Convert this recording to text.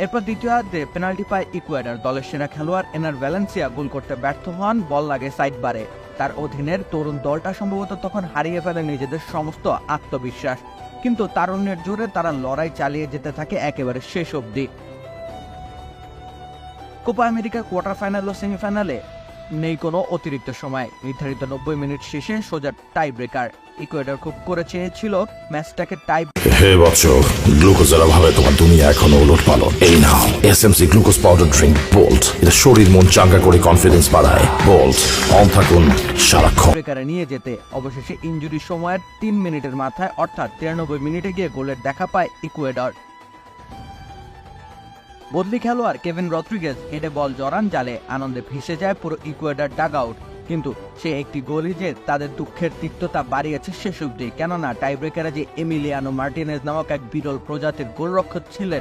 এরপর দ্বিতীয়ার্ধে পেনাল্টি পায় ইকুয়েডর। দলের সেরা খেলোয়াড় এনার ভ্যালেন্সিয়া গোল করতে ব্যর্থ হন, বল লাগে সাইড বারে। তার অধীনের তরুণ দলটা সম্ভবত তখন হারিয়ে ফেলে নিজেদের সমস্ত আত্মবিশ্বাস, কিন্তু তারুণ্যের জোরে তারা লড়াই চালিয়ে যেতে থাকে একেবারে শেষ অবধি। কোপা আমেরিকার কোয়ার্টার ফাইনাল ও সেমিফাইনালে নেই কোনো অতিরিক্ত সময়। নির্ধারিত 90 মিনিট শেষে সোজা টাই ব্রেকার। ইকুয়েডর খুব করে চেয়েছিল ম্যাচটাকে টাই। হে বৎস, গ্লুকোজের অভাবে তোমার দুনিয়া এখনো উলটপালট। এই নাও SMC glucose powder drink Bolt. এটা শরীর মন চাঙ্গা করে কনফিডেন্স বাড়ায়। বোল্ট, অন থাকুন সারাক্ষণ। ব্রেকারে নিয়ে যেতে অবশেষে ইনজুরি সময়ের 3 মিনিটের মাথায় অর্থাৎ 93 মিনিটে গিয়ে গোলের দেখা পায় ইকুয়েডর। বদলি খেলোয়াড় কেভিন রদ্রিগেজ হেডে বল জড়ান জালে, আনন্দে ভেসে যায় পুরো ইকুয়েডর ডাগ আউট। কিন্তু সে একটি গোলই যে তাদের দুঃখের তিক্ততা বাড়িয়েছে শেষ অবধি, কেননা টাই ব্রেকারে যে এমিলিয়ানো মার্টিনেজ নামক এক বিরল প্রজাতির গোলরক্ষক ছিলেন